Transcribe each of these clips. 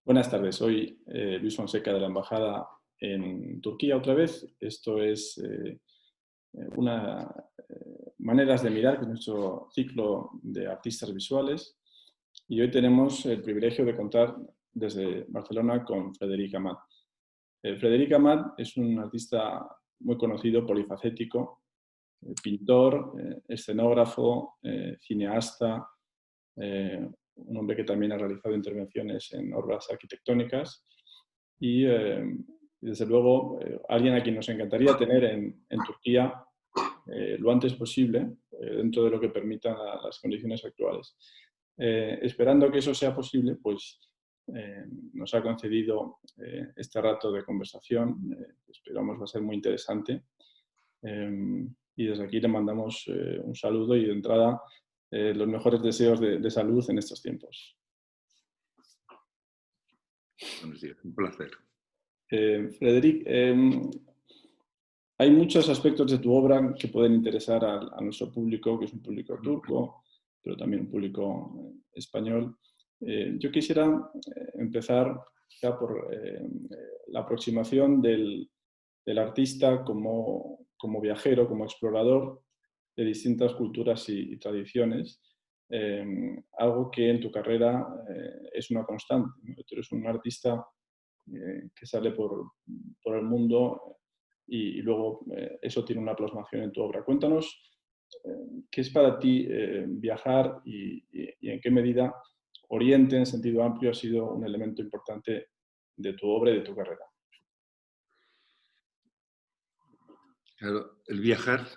Buenas tardes, soy Luis Fonseca de la Embajada en Turquía otra vez. Esto es una maneras de mirar, que es nuestro ciclo de artistas visuales. Y hoy tenemos el privilegio de contar desde Barcelona con Frederic Amat. Frederic Amat es un artista muy conocido, polifacético, pintor, escenógrafo, cineasta, un hombre que también ha realizado intervenciones en obras arquitectónicas y, desde luego, alguien a quien nos encantaría tener en Turquía lo antes posible, dentro de lo que permitan las condiciones actuales. Esperando que eso sea posible, pues nos ha concedido este rato de conversación, que esperamos va a ser muy interesante. Y desde aquí le mandamos un saludo y de entrada los mejores deseos de salud en estos tiempos. Buenos días, un placer. Frederic, hay muchos aspectos de tu obra que pueden interesar a nuestro público, que es un público turco, pero también un público español. Yo quisiera empezar ya por la aproximación del artista como viajero, como explorador de distintas culturas y tradiciones, algo que en tu carrera es una constante, ¿no? Tú eres un artista que sale por el mundo y luego eso tiene una plasmación en tu obra. Cuéntanos qué es para ti viajar y en qué medida Oriente, en sentido amplio, ha sido un elemento importante de tu obra y de tu carrera. Claro, el viajar,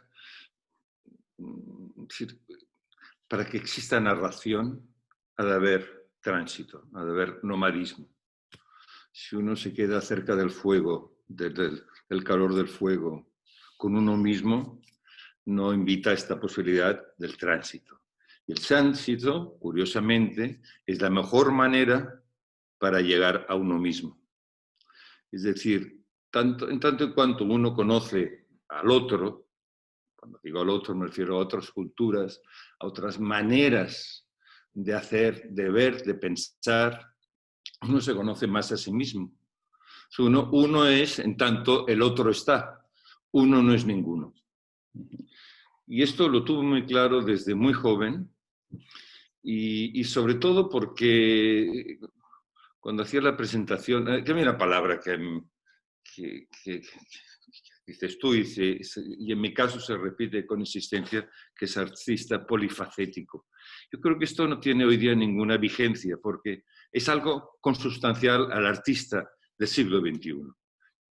para que exista narración, ha de haber tránsito, ha de haber nomadismo. Si uno se queda cerca del fuego, del calor del fuego, con uno mismo, no invita a esta posibilidad del tránsito. Y el tránsito, curiosamente, es la mejor manera para llegar a uno mismo. Es decir, en tanto en cuanto uno conoce al otro, cuando digo al otro me refiero a otras culturas, a otras maneras de hacer, de ver, de pensar, uno se conoce más a sí mismo. Uno es en tanto el otro está, uno no es ninguno. Y esto lo tuve muy claro desde muy joven y sobre todo porque cuando hacía la presentación, que hay una palabra que dices tú y en mi caso se repite con insistencia, que es artista polifacético. Yo creo que esto no tiene hoy día ninguna vigencia porque es algo consustancial al artista del siglo XXI.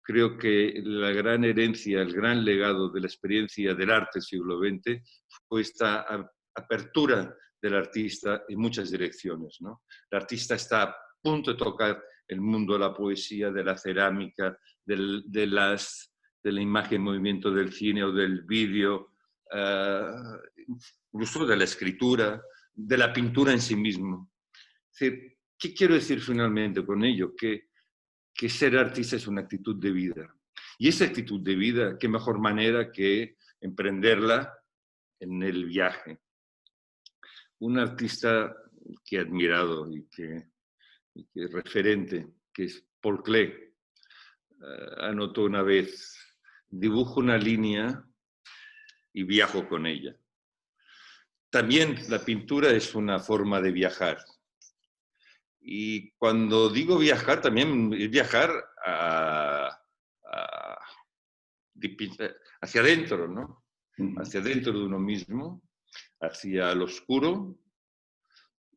Creo que la gran herencia, el gran legado de la experiencia del arte del siglo XX fue esta apertura del artista en muchas direcciones, ¿no? El artista está a punto de tocar el mundo de la poesía, de la cerámica, de la imagen en movimiento del cine o del vídeo, incluso de la escritura, de la pintura en sí mismo. Es decir, ¿qué quiero decir finalmente con ello? Que ser artista es una actitud de vida. Y esa actitud de vida, qué mejor manera que emprenderla en el viaje. Un artista que he admirado y que es referente, que es Paul Klee, anotó una vez: dibujo una línea y viajo con ella. También la pintura es una forma de viajar. Y cuando digo viajar, también es viajar hacia adentro, ¿no? Hacia adentro de uno mismo, hacia el oscuro,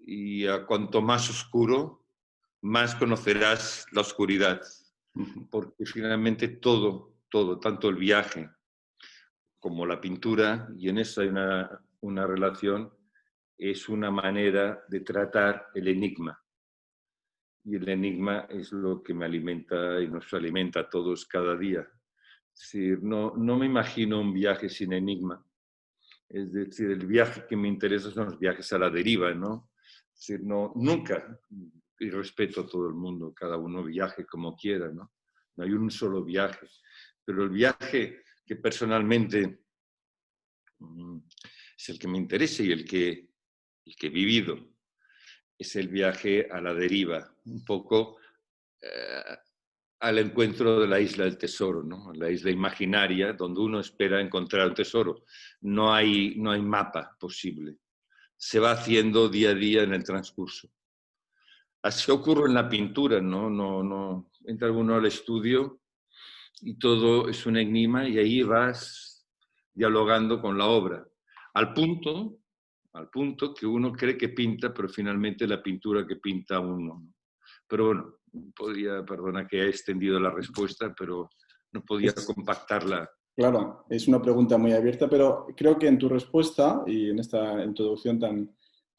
y a cuanto más oscuro, más conocerás la oscuridad. Porque finalmente todo, tanto el viaje como la pintura, y en eso hay una relación, es una manera de tratar el enigma. Y el enigma es lo que me alimenta y nos alimenta a todos cada día. Es decir, no me imagino un viaje sin enigma. Es decir, el viaje que me interesa son los viajes a la deriva, ¿no? Es decir, nunca, y respeto a todo el mundo, cada uno viaje como quiera, ¿no? No hay un solo viaje. Pero el viaje que personalmente es el que me interesa y el que he vivido, es el viaje a la deriva, un poco al encuentro de la isla del tesoro, ¿no? La isla imaginaria donde uno espera encontrar un tesoro. No hay mapa posible. Se va haciendo día a día en el transcurso. Así ocurre en la pintura, ¿no? Entra uno al estudio y todo es un enigma y ahí vas dialogando con la obra. Al punto que uno cree que pinta, pero finalmente la pintura que pinta uno, ¿no? Pero bueno, perdona que he extendido la respuesta, pero no podía compactarla. Claro, es una pregunta muy abierta, pero creo que en tu respuesta y en esta introducción tan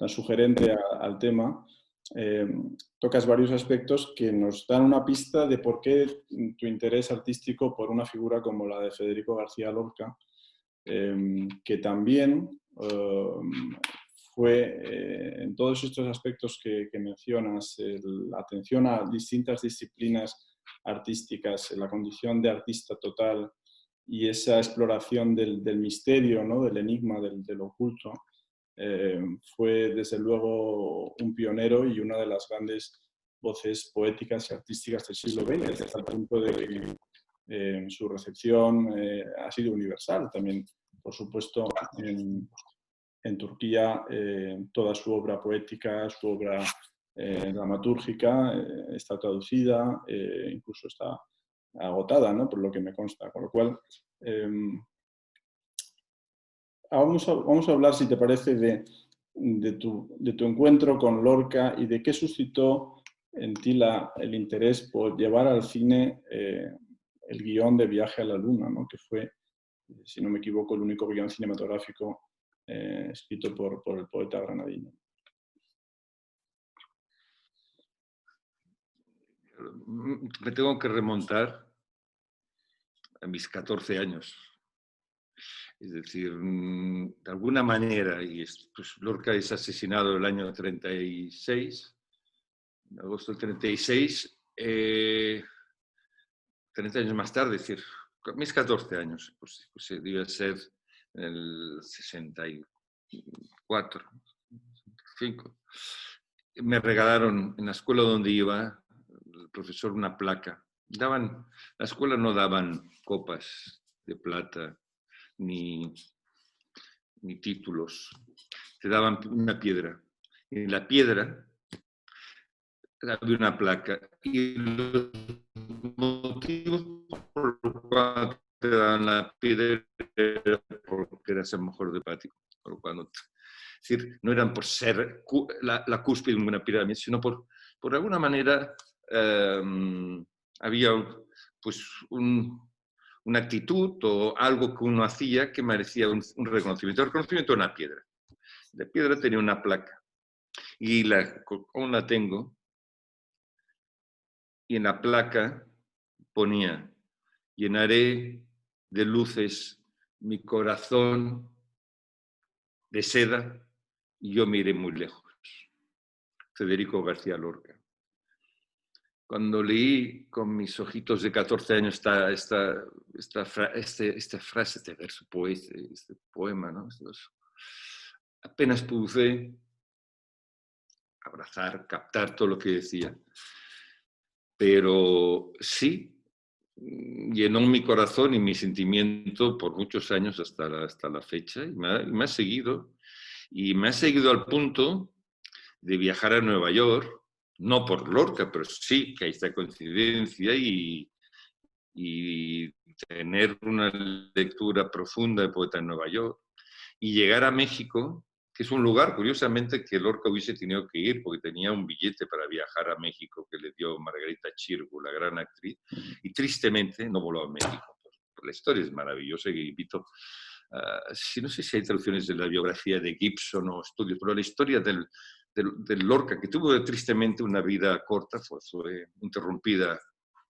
sugerente al tema, tocas varios aspectos que nos dan una pista de por qué tu interés artístico por una figura como la de Federico García Lorca, que también fue en todos estos aspectos que mencionas, la atención a distintas disciplinas artísticas, la condición de artista total y esa exploración del misterio, ¿no? Del enigma, del oculto, fue desde luego un pionero y una de las grandes voces poéticas y artísticas del siglo XX, hasta el punto de que su recepción ha sido universal. También, por supuesto, en Turquía, toda su obra poética, su obra dramatúrgica está traducida, incluso está agotada, ¿no? Por lo que me consta. Con lo cual, vamos a hablar, si te parece, de tu encuentro con Lorca y de qué suscitó en ti el interés por llevar al cine el guión de Viaje a la Luna, ¿no? Que fue, si no me equivoco, el único guión cinematográfico escrito por el poeta granadino. Me tengo que remontar a mis 14 años. Es decir, de alguna manera, pues Lorca es asesinado el año 36, en agosto del 36, 30 años más tarde, es decir, mis 14 años, pues debía ser en el 64, 65. Me regalaron en la escuela donde iba, el profesor, una placa. La escuela no daban copas de plata ni títulos, te daban una piedra. Y en la piedra había una placa. Y los motivos por los cuales te daban la piedra era porque eras el mejor de Pático. Por lo cual es decir, no eran por ser la cúspide de una pirámide, sino por alguna manera había pues una actitud o algo que uno hacía que merecía un reconocimiento. El reconocimiento de una piedra. La piedra tenía una placa y aún la tengo, y en la placa ponía: llenaré de luces mi corazón de seda y yo miré muy lejos. Federico García Lorca. Cuando leí con mis ojitos de 14 años esta frase, este verso, este poema, ¿no? Apenas pude abrazar, captar todo lo que decía. Pero sí, llenó mi corazón y mi sentimiento por muchos años hasta la fecha, y me ha seguido. Y me ha seguido al punto de viajar a Nueva York, no por Lorca, pero sí que hay esta coincidencia, y tener una lectura profunda de poeta en Nueva York, y llegar a México, que es un lugar, curiosamente, que Lorca hubiese tenido que ir, porque tenía un billete para viajar a México que le dio Margarita Xirgu, la gran actriz, y tristemente no voló a México. La historia es maravillosa y invito, no sé si hay traducciones de la biografía de Gibson o estudios, pero la historia del Lorca, que tuvo tristemente una vida corta, fue interrumpida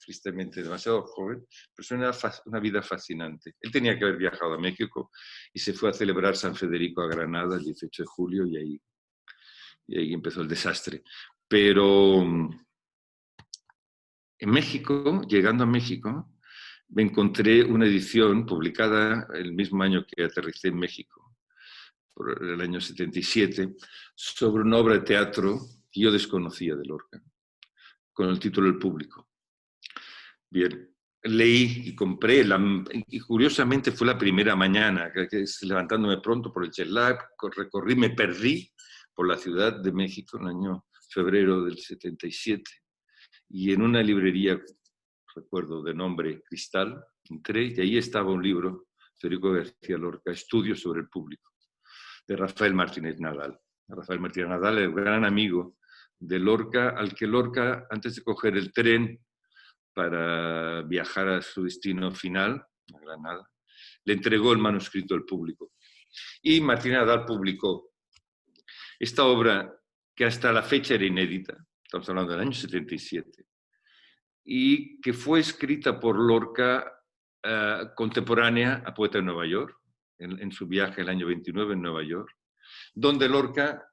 tristemente demasiado joven, pero es una vida fascinante. Él tenía que haber viajado a México y se fue a celebrar San Federico a Granada el 18 de julio y ahí empezó el desastre. Pero en México, llegando a México, me encontré una edición publicada el mismo año que aterricé en México, por el año 77, sobre una obra de teatro que yo desconocía de Lorca. con el título El público. Bien, leí y compré, y curiosamente fue la primera mañana, que levantándome pronto por el jet lag, recorrí, me perdí por la Ciudad de México en el año febrero del 77, y en una librería, recuerdo, de nombre Cristal, entré y ahí estaba un libro, Federico García Lorca, Estudios sobre el público, de Rafael Martínez Nadal. Rafael Martínez Nadal, el gran amigo de Lorca, al que Lorca, antes de coger el tren para viajar a su destino final, a Granada, le entregó el manuscrito al público. Y Martínez Nadal publicó esta obra que hasta la fecha era inédita, estamos hablando del año 77, y que fue escrita por Lorca contemporánea a Poeta de Nueva York, en su viaje el año 29 en Nueva York, donde Lorca,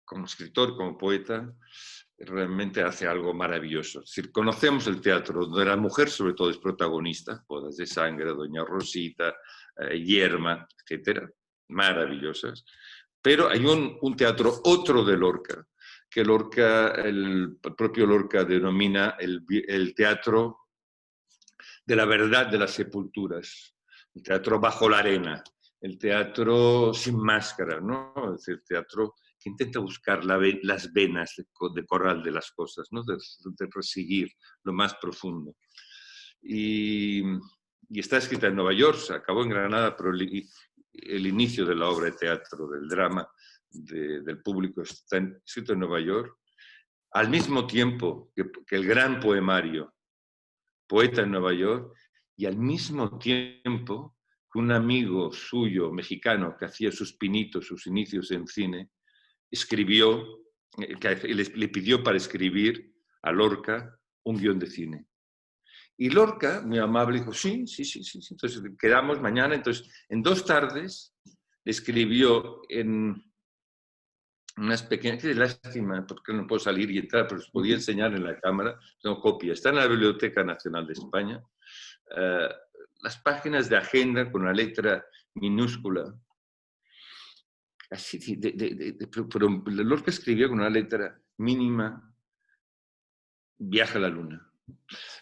como escritor, como poeta, realmente hace algo maravilloso. Es decir, conocemos el teatro donde la mujer sobre todo es protagonista, Bodas de Sangre, Doña Rosita, Yerma, etcétera, maravillosas, pero hay un teatro otro de Lorca, que Lorca, el propio Lorca denomina el teatro de la verdad de las sepulturas, el teatro bajo la arena, el teatro sin máscara, ¿no? Es decir, el teatro que intenta buscar las venas de corral de las cosas, ¿no? De perseguir lo más profundo. Y está escrita en Nueva York, se acabó en Granada, pero el inicio de la obra de teatro, del drama del público, está escrito en Nueva York, al mismo tiempo que el gran poemario Poeta en Nueva York, y al mismo tiempo que un amigo suyo mexicano que hacía sus pinitos, sus inicios en cine, escribió, le pidió para escribir a Lorca un guión de cine. Y Lorca, muy amable, dijo, sí. Entonces quedamos mañana. Entonces, en 2 tardes, escribió en unas pequeñas, qué lástima, porque no puedo salir y entrar, pero os podía enseñar en la cámara, tengo copia, está en la Biblioteca Nacional de España, las páginas de agenda con una letra minúscula, así, pero Lorca escribió con una letra mínima, Viaja a la Luna.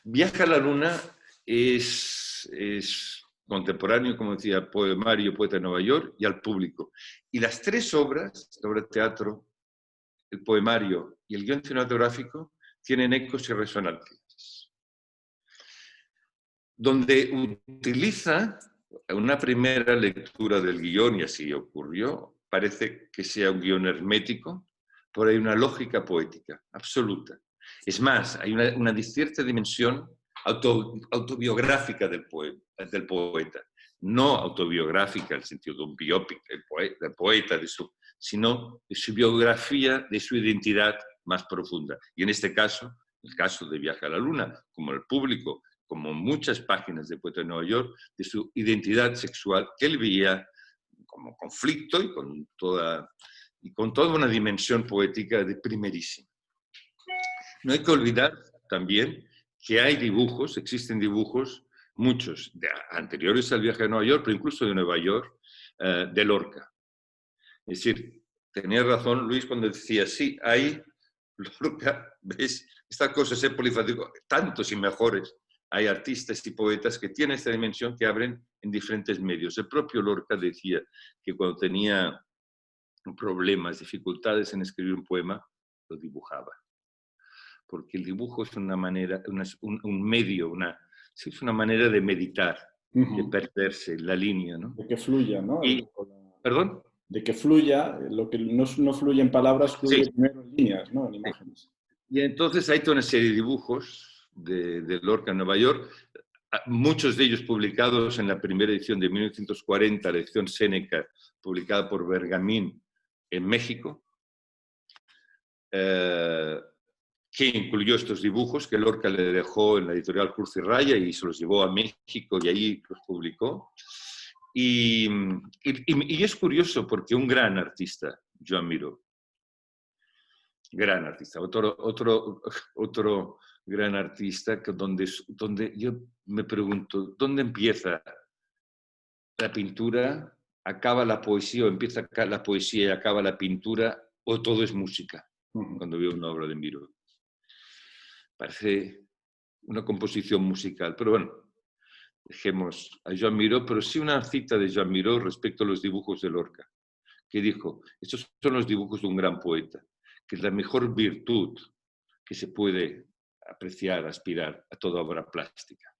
Viaja a la Luna es contemporáneo, como decía, poemario, Poeta de Nueva York, y al público. Y las 3 obras, la obra de teatro, el poemario y el guión cinematográfico, tienen ecos y resonancias. Donde utiliza una primera lectura del guión, y así ocurrió, parece que sea un guión hermético, pero hay una lógica poética absoluta. Es más, hay una cierta dimensión autobiográfica del poeta. No autobiográfica en el sentido de un biopic del poeta, sino de su biografía, de su identidad más profunda. Y en este caso, el caso de Viaje a la Luna, como el público, como muchas páginas de Poeta de Nueva York, de su identidad sexual que él veía como conflicto y con toda una dimensión poética de primerísima. No hay que olvidar también que hay dibujos, existen dibujos, muchos, anteriores al viaje a Nueva York, pero incluso de Nueva York, de Lorca. Es decir, tenía razón Luis cuando decía, sí, hay, Lorca, ¿ves? Estas cosas es polifacético, tantos y mejores. Hay artistas y poetas que tienen esta dimensión que abren en diferentes medios. El propio Lorca decía que cuando tenía problemas, dificultades en escribir un poema, lo dibujaba. Porque el dibujo es una manera, un medio, es una manera de meditar, de perderse en la línea, ¿no? De que fluya, ¿no? ¿Perdón? De que fluya, lo que no fluye en palabras, fluye primero en líneas, ¿no? En imágenes. Y entonces hay toda una serie de dibujos de Lorca en Nueva York, muchos de ellos publicados en la primera edición de 1940, la edición Séneca, publicada por Bergamín en México, que incluyó estos dibujos que Lorca le dejó en la editorial Cruz y Raya y se los llevó a México y allí los publicó. Y es curioso porque un gran artista, Joan Miró, gran artista, otro gran artista donde yo me pregunto, ¿dónde empieza la pintura, acaba la poesía, o empieza la poesía y acaba la pintura, o todo es música? cuando veo una obra de Miró. Parece una composición musical, pero bueno, dejemos a Joan Miró, pero sí una cita de Joan Miró respecto a los dibujos de Lorca, que dijo: estos son los dibujos de un gran poeta, que es la mejor virtud que se puede apreciar, aspirar a toda obra plástica.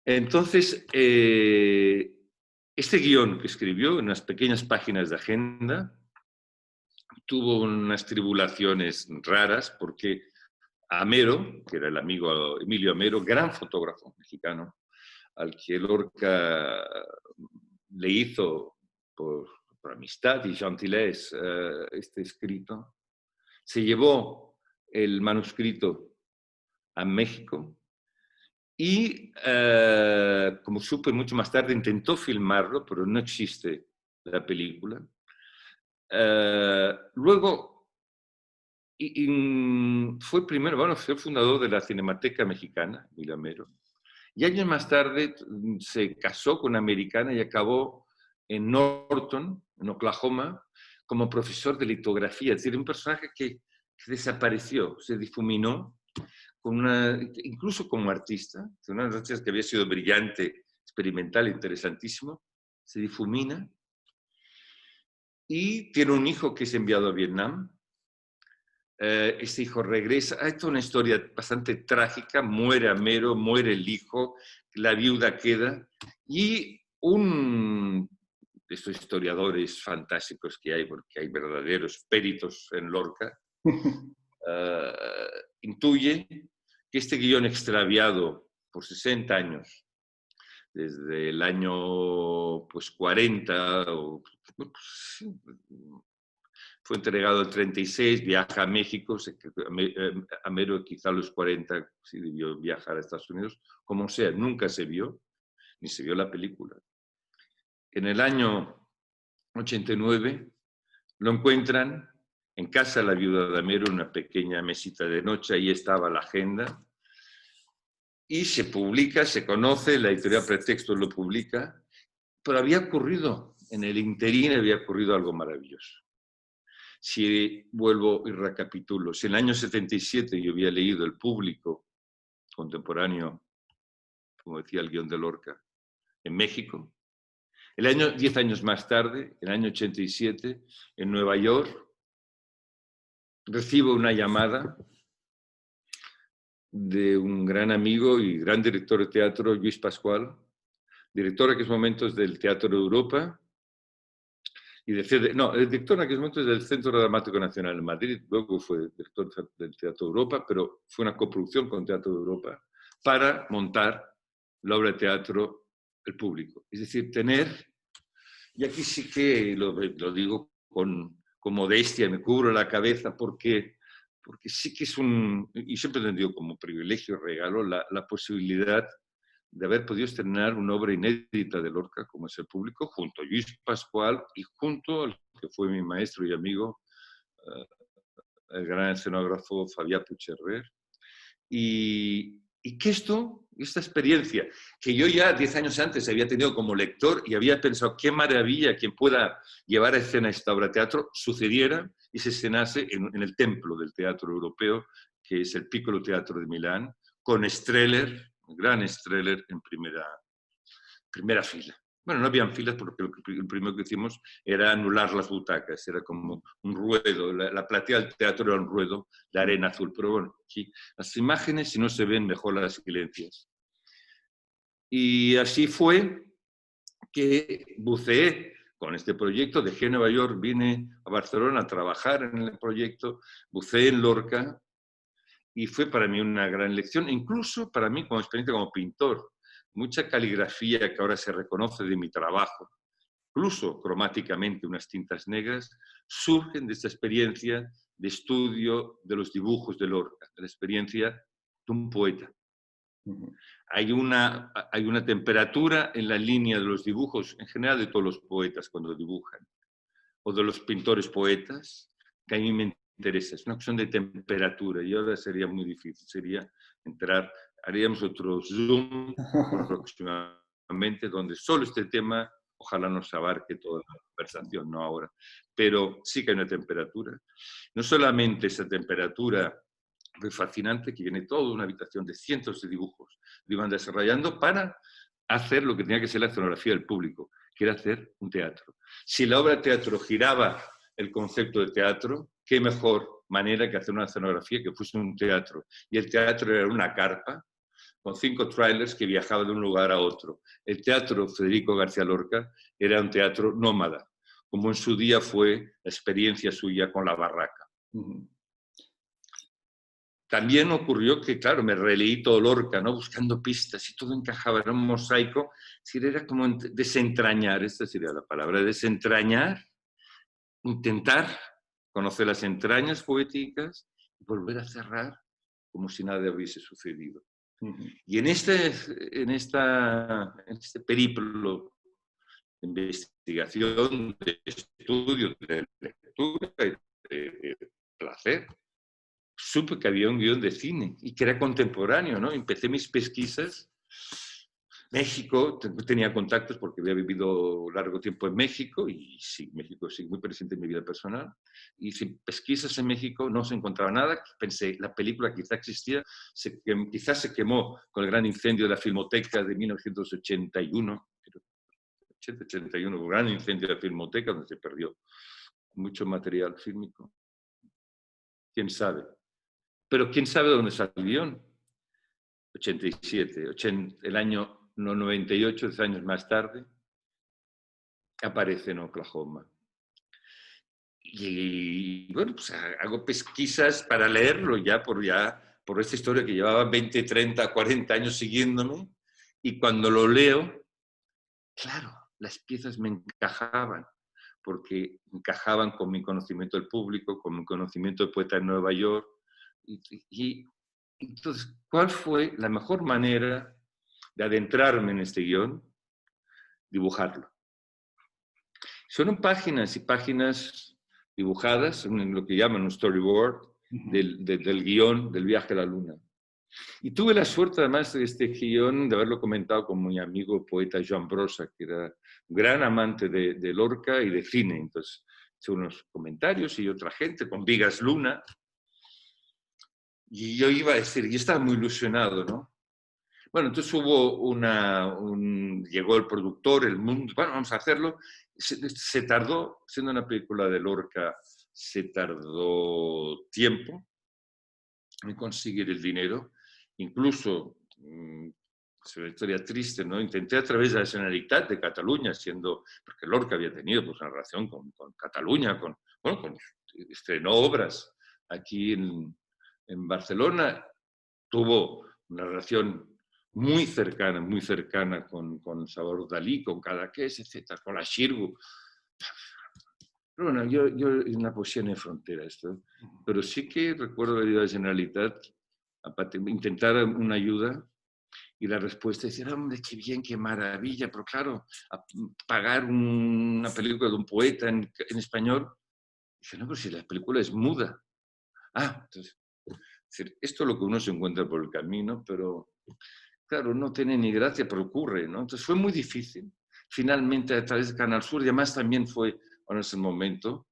Entonces, este guión que escribió en unas pequeñas páginas de agenda tuvo unas tribulaciones raras porque Amero, que era el amigo Emilio Amero, gran fotógrafo mexicano, al que Lorca le hizo por amistad y gentileza este escrito, se llevó el manuscrito a México y, como supe mucho más tarde, intentó filmarlo, pero no existe la película. Luego, fue primero, bueno, fue el fundador de la Cinemateca Mexicana, Emilio Amero, y años más tarde se casó con una americana y acabó en Norton, en Oklahoma, como profesor de litografía. Es decir, un personaje que desapareció, se difuminó, incluso como artista, una de las artistas que había sido brillante, experimental, interesantísimo, se difumina y tiene un hijo que es enviado a Vietnam. Este hijo regresa. Hay toda una historia bastante trágica. Muere Amero, muere el hijo, la viuda queda. Y un de estos historiadores fantásticos que hay, porque hay verdaderos peritos en Lorca, intuye que este guión extraviado por 60 años, desde el año 40, fue entregado el 36, viaja a México, Amero quizá a los 40 sí debió viajar a Estados Unidos, como sea, nunca se vio, ni se vio la película. En el año 89 lo encuentran en casa de la viuda de Amero, en una pequeña mesita de noche, ahí estaba la agenda, y se publica, se conoce, la editorial Pretexto lo publica, pero había ocurrido, en el interín había ocurrido algo maravilloso. Si vuelvo y recapitulo, si en el año 77 yo había leído El Público contemporáneo, como decía el guión de Lorca, en México, 10 años más tarde, en el año 87, en Nueva York, recibo una llamada de un gran amigo y gran director de teatro, Luis Pascual, director en aquellos momentos del Teatro de Europa, y el director en aquellos momentos del Centro Dramático Nacional en Madrid, luego fue director del Teatro de Europa, pero fue una coproducción con Teatro de Europa, para montar la obra de teatro El Público. Es decir, y aquí sí que lo digo con modestia, me cubro la cabeza porque sí que es y siempre he entendido como privilegio, regalo, la posibilidad de haber podido estrenar una obra inédita de Lorca, como es El Público, junto a Luis Pascual y junto al que fue mi maestro y amigo, el gran escenógrafo Fabián Puigcerver. Y que esta experiencia, que yo ya 10 años antes había tenido como lector y había pensado qué maravilla quien pueda llevar a escena esta obra de teatro, sucediera y se escenase en el templo del teatro europeo, que es el Piccolo Teatro de Milán, con Strehler, un gran Strehler en primera fila. Bueno, no habían filas porque lo primero que hicimos era anular las butacas, era como un ruedo, la platea del teatro era un ruedo de arena azul, pero bueno, aquí las imágenes, si no se ven, mejor las silencias. Y así fue que buceé con este proyecto, dejé Nueva York, vine a Barcelona a trabajar en el proyecto, buceé en Lorca y fue para mí una gran lección, incluso para mí como experiencia como pintor. Mucha caligrafía que ahora se reconoce de mi trabajo, incluso cromáticamente unas tintas negras, surgen de esta experiencia de estudio de los dibujos de Lorca, de la experiencia de un poeta. Hay una temperatura en la línea de los dibujos, en general de todos los poetas cuando dibujan, o de los pintores poetas, que a mí me interesa. Es una cuestión de temperatura y ahora sería muy difícil, sería haríamos otro Zoom próximamente donde solo este tema ojalá nos abarque toda la conversación, no ahora, pero sí que hay una temperatura. No solamente esa temperatura fue fascinante, que viene toda una habitación de cientos de dibujos, lo iban desarrollando para hacer lo que tenía que ser la escenografía del público, que era hacer un teatro. Si la obra de teatro giraba el concepto de teatro, qué mejor manera que hacer una escenografía que fuese un teatro. Y el teatro era una carpa con 5 trailers que viajaban de un lugar a otro. El teatro Federico García Lorca era un teatro nómada, como en su día fue la experiencia suya con La Barraca. También ocurrió que, claro, me releí todo Lorca, ¿no? Buscando pistas y todo encajaba, era un mosaico. Era como desentrañar, esta sería la palabra, desentrañar, intentar conocer las entrañas poéticas y volver a cerrar como si nada hubiese sucedido. Y en este periplo de investigación, de estudio, de lectura y de placer, supe que había un guión de cine y que era contemporáneo, ¿no? Empecé mis pesquisas. México, tenía contactos porque había vivido largo tiempo en México y sí, México sigue muy presente en mi vida personal. Y sin pesquisas en México no se encontraba nada. Pensé, la película quizá existía, quizás se quemó con el gran incendio de la Filmoteca de 1981, 81, un gran incendio de la Filmoteca donde se perdió mucho material fílmico. ¿Quién sabe? Pero ¿quién sabe dónde salió el guión? 87, el año 98, 10 años más tarde, aparece en Oklahoma. Y bueno, pues hago pesquisas para leerlo por esta historia que llevaba 20, 30, 40 años siguiéndome. Y cuando lo leo, claro, las piezas me encajaban, porque encajaban con mi conocimiento del público, con mi conocimiento de poeta en Nueva York. Y entonces, ¿cuál fue la mejor manera de adentrarme en este guión? Dibujarlo. Son páginas y páginas dibujadas, en lo que llaman un storyboard, del guión del viaje a la luna. Y tuve la suerte, además, de este guión, de haberlo comentado con mi amigo poeta Joan Brossa, que era un gran amante de Lorca y de cine. Entonces, hice unos comentarios y otra gente, con Vigas Luna. Y yo iba a decir, y estaba muy ilusionado, ¿no? Bueno, entonces llegó el productor, el mundo, bueno, vamos a hacerlo. Se tardó, siendo una película de Lorca, se tardó tiempo en conseguir el dinero. Incluso, es una historia triste, ¿no? Intenté a través de la Generalitat de Cataluña, porque Lorca había tenido pues, una relación con Cataluña, estrenó obras aquí en Barcelona, tuvo una relación muy cercana con Salvador Dalí, con Cadaqués, etc., con la Xirgu. Pero bueno, yo una poesía en frontera esto, pero sí que recuerdo haber ido a la Generalitat a intentar una ayuda y la respuesta es decir, hombre, qué bien, qué maravilla, pero claro, pagar una película de un poeta en español. Dice, no, pero si la película es muda. Entonces, esto es lo que uno se encuentra por el camino, pero claro, no tiene ni gracia, pero ocurre, ¿no? Entonces fue muy difícil. Finalmente, a través de Canal Sur, y además también fue, bueno, es el momento,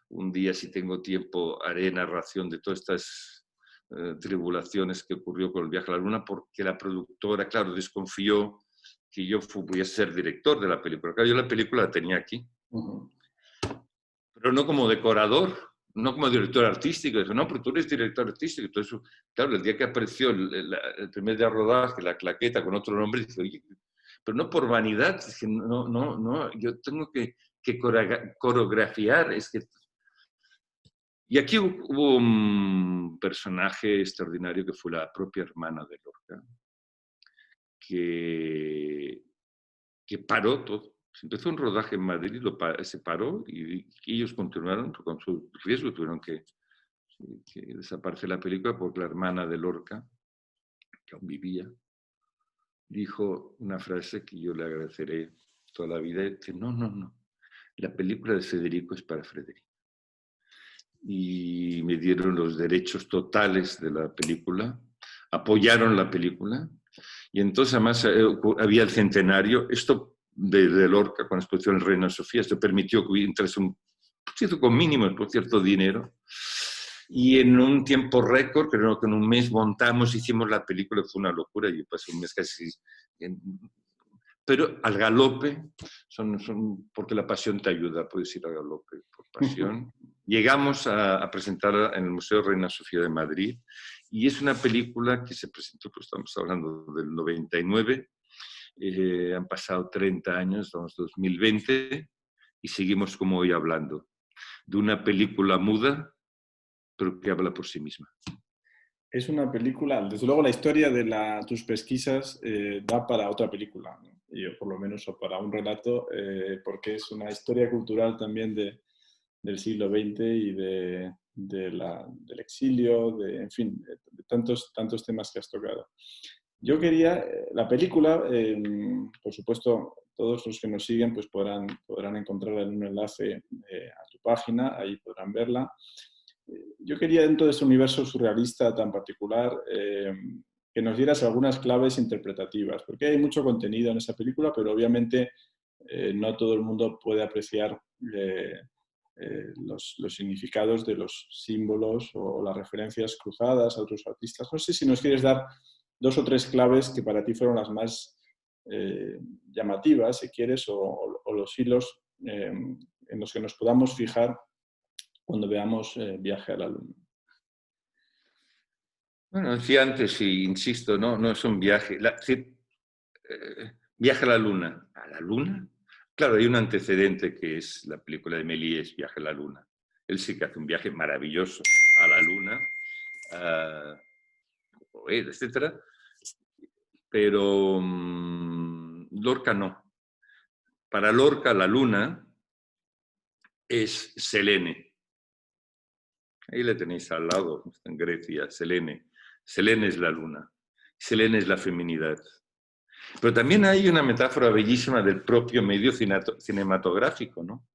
un día si tengo tiempo haré narración de todas estas tribulaciones que ocurrió con el viaje a la luna, porque la productora, claro, desconfió que yo pudiera ser director de la película. Claro, yo la película la tenía aquí, pero no como decorador, no como director artístico. Dijo, no, pero tú eres director artístico. Entonces, claro, el día que apareció el primer día de rodaje, la claqueta con otro nombre, dije, oye, pero no por vanidad, dije, no, yo tengo que coreografiar. Y aquí hubo un personaje extraordinario que fue la propia hermana de Lorca, que paró todo. Se empezó un rodaje en Madrid, se paró y ellos continuaron con su riesgo, tuvieron que desaparecer la película porque la hermana de Lorca, que aún vivía, dijo una frase que yo le agradeceré toda la vida, que no, la película de Federico es para Federico. Y me dieron los derechos totales de la película, apoyaron la película, y entonces además había el centenario. Esto de Lorca con la exposición Reina Sofía. Esto permitió que entrase con mínimos, por cierto, dinero. Y en un tiempo récord, creo que en un mes montamos, hicimos la película, fue una locura. Yo pasé un mes casi... Pero al galope, porque la pasión te ayuda, puedes ir al galope por pasión. Llegamos a presentarla en el Museo Reina Sofía de Madrid y es una película que se presentó, pues estamos hablando del 99, han pasado 30 años, estamos en 2020 y seguimos como hoy hablando de una película muda, pero que habla por sí misma. Es una película, desde luego la historia de tus pesquisas da para otra película, ¿no? Yo por lo menos, o para un relato, porque es una historia cultural también del siglo XX y del exilio, en fin, de tantos temas que has tocado. Yo quería, la película, por supuesto, todos los que nos siguen pues podrán encontrarla en un enlace a tu página, ahí podrán verla. Yo quería, dentro de ese universo surrealista tan particular, que nos dieras algunas claves interpretativas, porque hay mucho contenido en esa película, pero obviamente no todo el mundo puede apreciar los significados de los símbolos o las referencias cruzadas a otros artistas. No sé si nos quieres dar 2 o 3 claves que para ti fueron las más llamativas, si quieres, o los hilos en los que nos podamos fijar cuando veamos Viaje a la Luna. Bueno, decía antes, y insisto, no es un viaje. Viaje a la Luna. ¿A la Luna? Claro, hay un antecedente que es la película de Méliès, Viaje a la Luna. Él sí que hace un viaje maravilloso a la Luna, etc. Pero Lorca no. Para Lorca la Luna es Selene. Ahí la tenéis al lado, está en Grecia, Selene. Selene es la luna, Selene es la feminidad. Pero también hay una metáfora bellísima del propio medio cinematográfico, ¿no?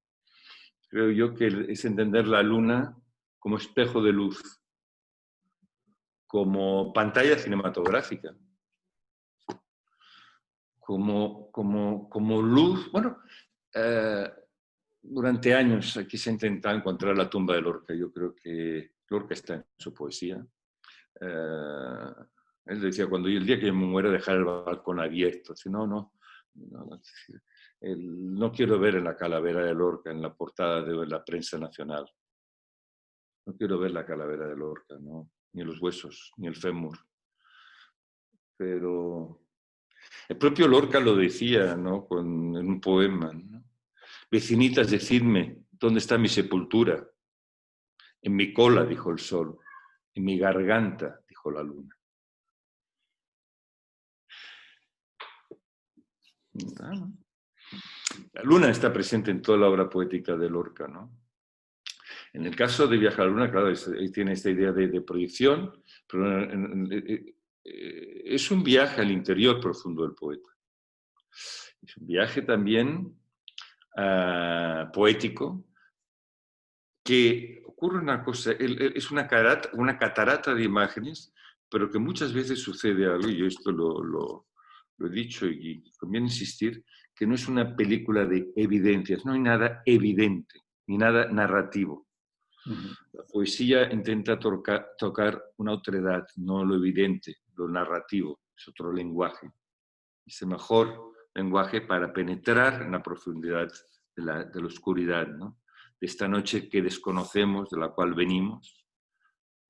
Creo yo que es entender la luna como espejo de luz, como pantalla cinematográfica, como luz. Bueno, durante años aquí se ha intentado encontrar la tumba de Lorca. Yo creo que Lorca está en su poesía. Él decía, el día que yo me muera, dejar el balcón abierto. Dice, no quiero ver en la calavera de Lorca, en la portada de la prensa nacional. No quiero ver la calavera de Lorca, ¿no? Ni los huesos, ni el fémur. Pero el propio Lorca lo decía, ¿no? En un poema, ¿no? Vecinitas, decidme, ¿dónde está mi sepultura? En mi cola, dijo el sol. En mi garganta, dijo la luna. La luna está presente en toda la obra poética de Lorca, ¿no? En el caso de Viaje a la Luna, claro, tiene esta idea de proyección, pero es un viaje al interior profundo del poeta. Es un viaje también poético, que ocurre una cosa, es una catarata de imágenes, pero que muchas veces sucede algo, y yo esto lo he dicho y conviene insistir, que no es una película de evidencias, no hay nada evidente, ni nada narrativo. La poesía intenta tocar una otredad, no lo evidente, lo narrativo, es otro lenguaje. Es el mejor lenguaje para penetrar en la profundidad de la oscuridad, ¿no? De esta noche que desconocemos, de la cual venimos,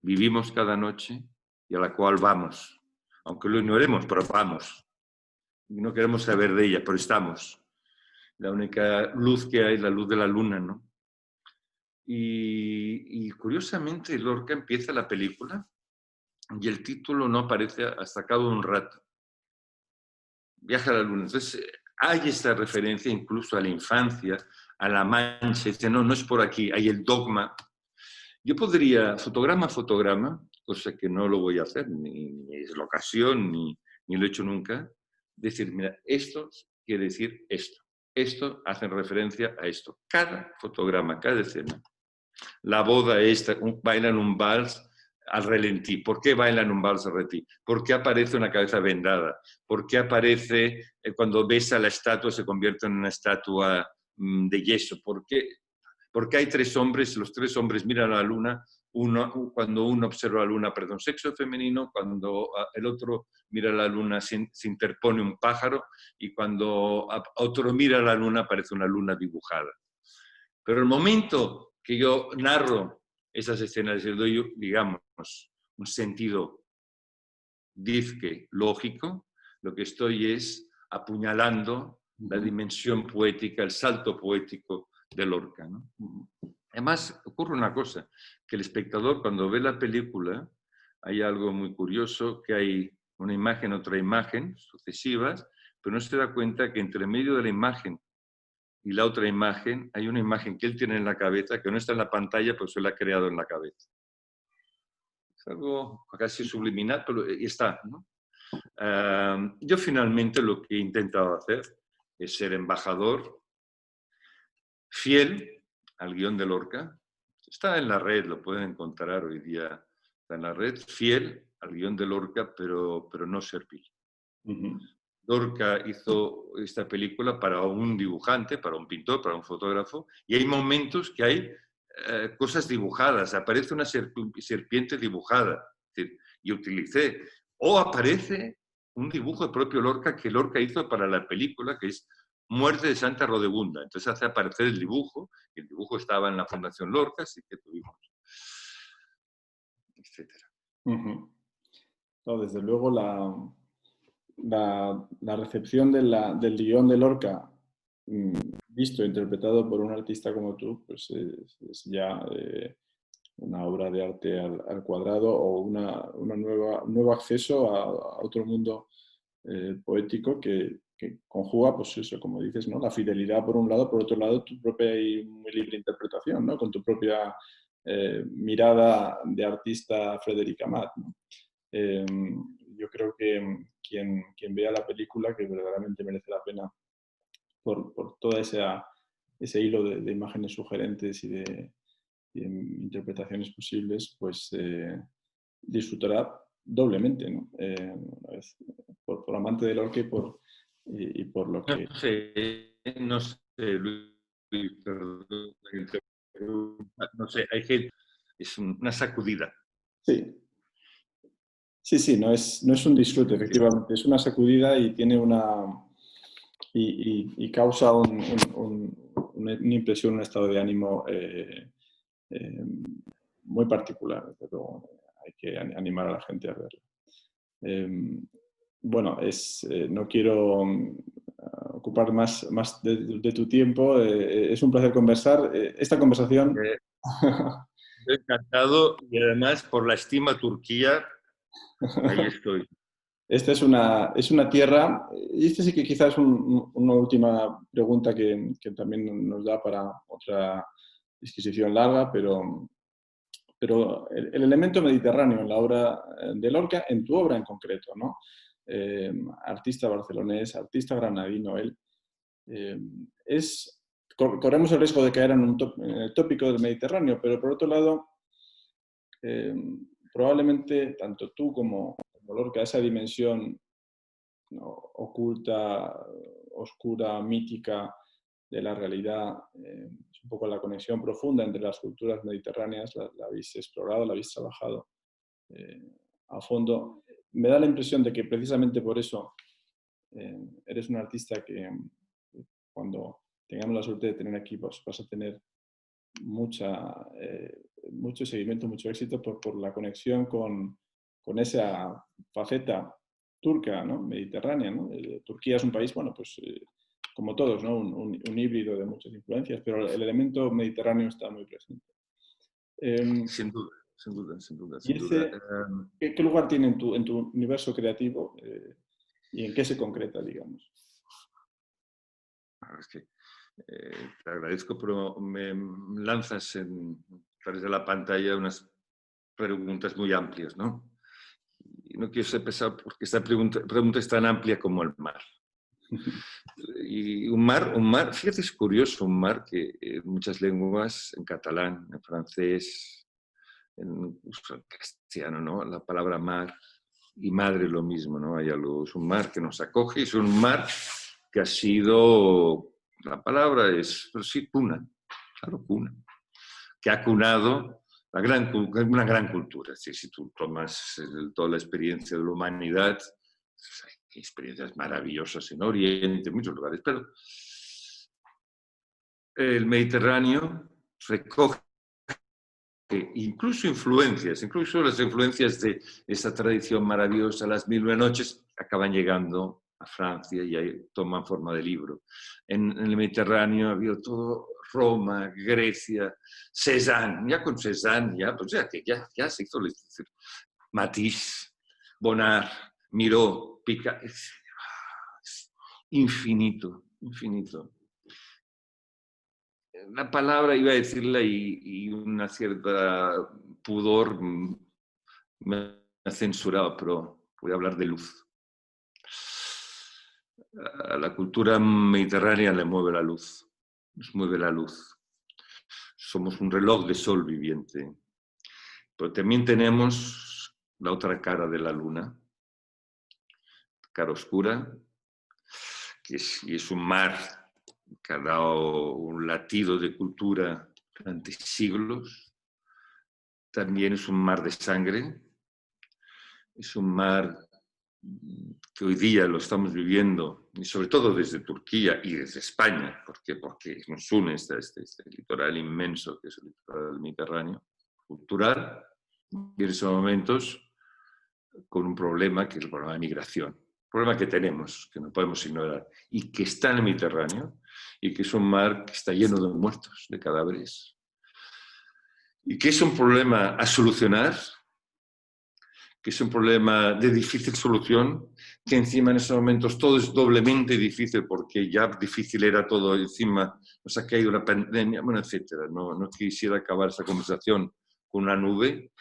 vivimos cada noche y a la cual vamos. Aunque lo ignoremos, pero vamos. Y no queremos saber de ella, pero estamos. La única luz que hay es la luz de la luna, ¿no? Y curiosamente Lorca empieza la película y el título no aparece hasta cabo de un rato. Viaje a la luna. Entonces hay esta referencia incluso a la infancia, a la mancha. Dice, no es por aquí, hay el dogma. Yo podría, fotograma a fotograma, cosa que no lo voy a hacer, ni es la ocasión, ni lo he hecho nunca, decir, mira, esto quiere decir esto. Esto hace referencia a esto. Cada fotograma, cada escena. La boda esta, bailan un vals al relentí? ¿Por qué baila en un vals al relentí? ¿Por qué aparece una cabeza vendada? ¿Por qué aparece cuando besa la estatua se convierte en una estatua de yeso? ¿Por qué? Porque hay tres hombres, los tres hombres miran a la luna, cuando uno observa la luna, perdón, sexo femenino, cuando el otro mira a la luna se interpone un pájaro y cuando otro mira a la luna aparece una luna dibujada. Pero el momento que yo narro esas escenas, les doy, digamos, un sentido dizque lógico, lo que estoy es apuñalando la dimensión poética, el salto poético de Lorca, ¿no? Además, ocurre una cosa, que el espectador cuando ve la película, hay algo muy curioso, que hay una imagen, otra imagen, sucesivas, pero no se da cuenta que entre medio de la imagen y la otra imagen, hay una imagen que él tiene en la cabeza, que no está en la pantalla, pero se la ha creado en la cabeza. Es algo casi subliminal, pero está, ¿no? Yo finalmente lo que he intentado hacer es ser embajador fiel al guión de Lorca. Está en la red, lo pueden encontrar hoy día. Está en la red, fiel al guión de Lorca, pero no servil. Lorca hizo esta película para un dibujante, para un pintor, para un fotógrafo, y hay momentos que hay cosas dibujadas. Aparece una serpiente dibujada, es decir, y utilicé. O aparece un dibujo del propio Lorca que Lorca hizo para la película, que es Muerte de Santa Rodegunda. Entonces hace aparecer el dibujo, y el dibujo estaba en la Fundación Lorca, así que tuvimos, etcétera. No, desde luego la recepción del guión de Lorca, visto e interpretado por un artista como tú, pues es ya una obra de arte al cuadrado o un nuevo acceso a otro mundo poético que conjuga, pues eso, como dices, ¿no? La fidelidad por un lado, por otro lado tu propia y muy libre interpretación, ¿no? Con tu propia mirada de artista Frédéric Amat, ¿no? Yo creo que quien vea la película, que verdaderamente merece la pena por todo ese hilo de imágenes sugerentes y de interpretaciones posibles, pues disfrutará doblemente, ¿no? Por amante del Lorca y por lo que... No sé, Luis, perdón, no sé, hay gente, es una sacudida. Sí. Sí, no es un disfrute, efectivamente, es una sacudida y tiene y causa una impresión, un estado de ánimo muy particular. Pero hay que animar a la gente a verlo. Bueno, no quiero ocupar más de tu tiempo. Es un placer conversar. Esta conversación... Estoy encantado y además por la estima a Turquía, ahí estoy. Esta es una tierra, y esta sí que quizás es una última pregunta que también nos da para otra disquisición larga, pero el elemento mediterráneo en la obra de Lorca, en tu obra en concreto, ¿no? Artista barcelonés, artista granadino, él, corremos el riesgo de caer en el tópico del Mediterráneo, pero por otro lado, probablemente tanto tú como Lorca, esa dimensión, ¿no?, oculta, oscura, mítica de la realidad, es un poco la conexión profunda entre las culturas mediterráneas, la habéis explorado, la habéis trabajado a fondo. Me da la impresión de que precisamente por eso eres un artista que cuando tengamos la suerte de tener aquí, pues vas a tener mucho seguimiento, mucho éxito por la conexión con esa faceta turca, ¿no?, mediterránea, ¿no? Turquía es un país, bueno, pues como todos, ¿no?, un híbrido de muchas influencias, pero el elemento mediterráneo está muy presente. Sin duda, sin duda, sin duda. ¿Y qué lugar tiene en tu universo creativo y en qué se concreta, digamos? Es que te agradezco, pero me lanzas a través de la pantalla unas preguntas muy amplias, ¿no? Y no quiero ser pesado porque esta pregunta es tan amplia como el mar. Y un mar, fíjate, es curioso, un mar que en muchas lenguas, en catalán, en francés, incluso en castellano, ¿no? La palabra mar y madre lo mismo, ¿no? Hay algo, es un mar que nos acoge, es un mar que ha sido, la palabra es, pero sí, cuna, claro, cuna, que ha cunado una gran cultura. Si tú tomas toda la experiencia de la humanidad, pues hay experiencias maravillosas en Oriente, en muchos lugares, pero el Mediterráneo recoge incluso las influencias de esa tradición maravillosa, las Mil y una noches, acaban llegando a Francia y ahí toman forma de libro. En el Mediterráneo ha habido todo, Roma, Grecia, Cézanne, ya con Cézanne, pues ya se hizo Matisse, Bonnard, Miró, Picasso, es infinito, infinito. La palabra iba a decirla y una cierta pudor me ha censurado, pero voy a hablar de luz. A la cultura mediterránea le mueve la luz, nos mueve la luz. Somos un reloj de sol viviente, pero también tenemos la otra cara de la luna, cara oscura, que es un mar que ha dado un latido de cultura durante siglos. También es un mar de sangre, es un mar que hoy día lo estamos viviendo, y sobre todo desde Turquía y desde España, porque nos une este litoral inmenso que es el litoral del Mediterráneo, cultural, y en esos momentos con un problema que es el problema de migración. Un problema que tenemos, que no podemos ignorar, y que está en el Mediterráneo, y que es un mar que está lleno de muertos, de cadáveres, y que es un problema a solucionar, que es un problema de difícil solución, que encima en esos momentos todo es doblemente difícil, porque ya difícil era todo, encima nos ha caído una pandemia, bueno, etcétera. No quisiera acabar esa conversación con una nube,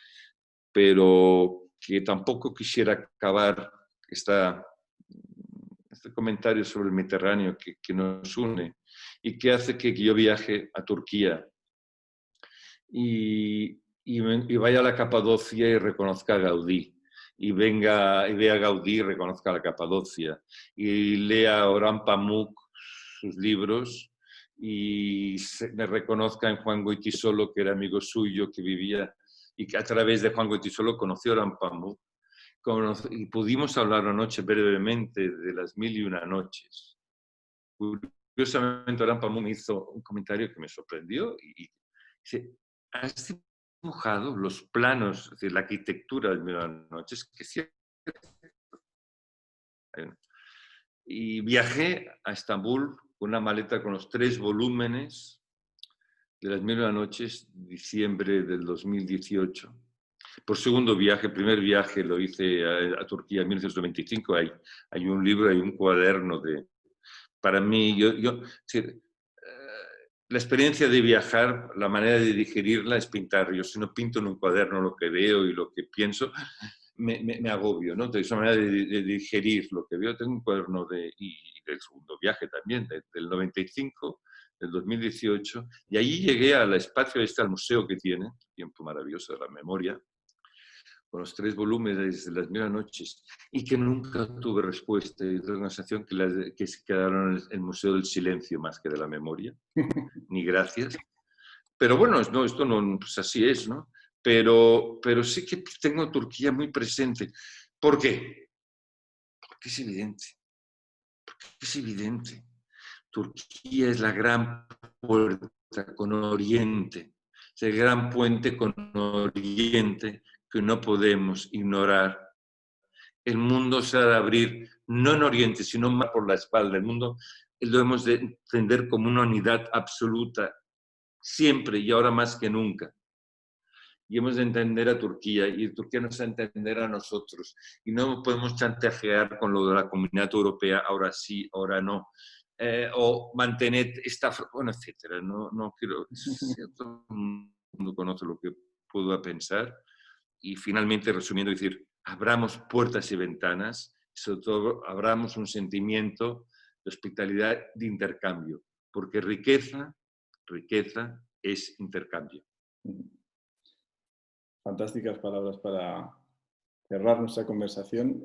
pero que tampoco quisiera acabar este comentario sobre el Mediterráneo que nos une y que hace que yo viaje a Turquía y vaya a la Capadocia y reconozca a Gaudí, y vea a Gaudí y reconozca la Capadocia, y lea a Orhan Pamuk sus libros y me reconozca en Juan Goytisolo, que era amigo suyo, que vivía, y que a través de Juan Goytisolo conoció a Orhan Pamuk, y pudimos hablar anoche brevemente de las Mil y una noches. Curiosamente, Orhan Pamuk me hizo un comentario que me sorprendió y dice: ¿has dibujado los planos de la arquitectura de Mil y una noches? Que sí. Y viajé a Estambul con una maleta con los 3 volúmenes de las Mil y una noches, diciembre del 2018. Por segundo viaje, primer viaje lo hice a Turquía en 1925. Hay un libro, hay un cuaderno para mí, la experiencia de viajar, la manera de digerirla es pintar. Yo, si no pinto en un cuaderno lo que veo y lo que pienso, me agobio, ¿no? Entonces, una manera de digerir lo que veo. Tengo un cuaderno y del segundo viaje también, del 95, del 2018, y allí llegué al espacio al museo que tiene, tiempo maravilloso de la memoria, con los 3 volúmenes de las Mil noches, y que nunca tuve respuesta. Y tengo una sensación que se quedaron en el Museo del Silencio más que de la memoria, ni gracias. Pero bueno, no, esto no, pues así es, ¿no? Pero sí que tengo Turquía muy presente. ¿Por qué? Porque es evidente. Porque es evidente. Turquía es la gran puerta con Oriente, es el gran puente con Oriente que no podemos ignorar. El mundo se ha de abrir no en Oriente, sino más por la espalda. El mundo lo hemos de entender como una unidad absoluta, siempre y ahora más que nunca. Y hemos de entender a Turquía, y Turquía nos ha de entender a nosotros. Y no podemos chantajear con lo de la Comunidad Europea, ahora sí, ahora no. O mantener esta, bueno, etcétera. No quiero, todo el mundo conoce lo que puedo pensar. Y finalmente, resumiendo, decir, abramos puertas y ventanas, sobre todo abramos un sentimiento de hospitalidad, de intercambio, porque riqueza es intercambio. fantásticas palabras para cerrar nuestra conversación.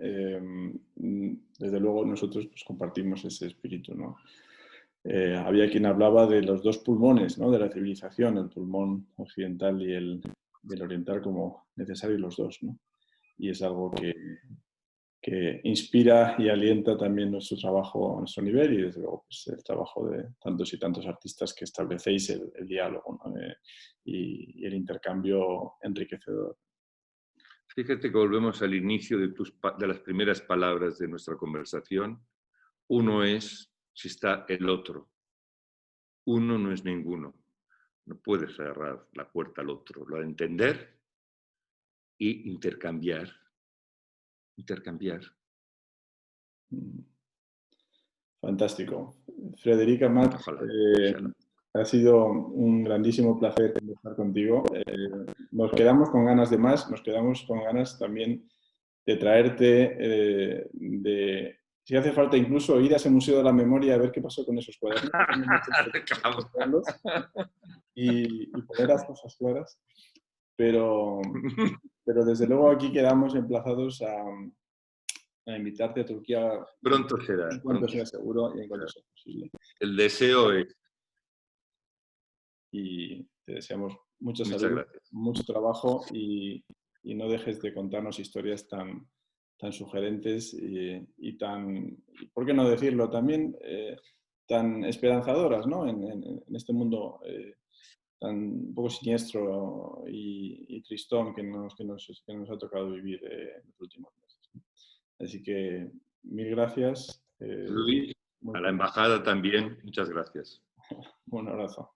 Desde luego nosotros pues, compartimos ese espíritu, ¿no? Había quien hablaba de los dos pulmones, ¿no? De la civilización, el pulmón occidental y el oriental como necesarios los dos, ¿no? Y es algo que inspira y alienta también nuestro trabajo a nuestro nivel y desde luego pues, el trabajo de tantos y tantos artistas que establecéis el diálogo, ¿no? Y el intercambio enriquecedor. Fíjate que volvemos al inicio de las primeras palabras de nuestra conversación. Uno es si está el otro. Uno no es ninguno. No puede cerrar la puerta al otro. Lo de entender y intercambiar. Intercambiar. Fantástico. Frederica Matt, Ojalá. ha sido un grandísimo placer conversar contigo. Nos quedamos con ganas de más, nos quedamos con ganas también de traerte, si hace falta incluso ir a ese Museo de la Memoria a ver qué pasó con esos cuadernos. Y poner las cosas claras. Pero desde luego aquí quedamos emplazados a invitarte a Turquía Pronto será. en cuanto sea seguro y en cuanto sea posible. El deseo es. Y te deseamos mucha Muchas salud, gracias. mucho trabajo y no dejes de contarnos historias tan sugerentes y tan, ¿por qué no decirlo? También tan esperanzadoras, ¿no? En este mundo tan un poco siniestro y tristón que nos ha tocado vivir en los últimos meses, ¿no? Así que mil gracias. Luis, a la embajada también, muchas gracias. Un abrazo.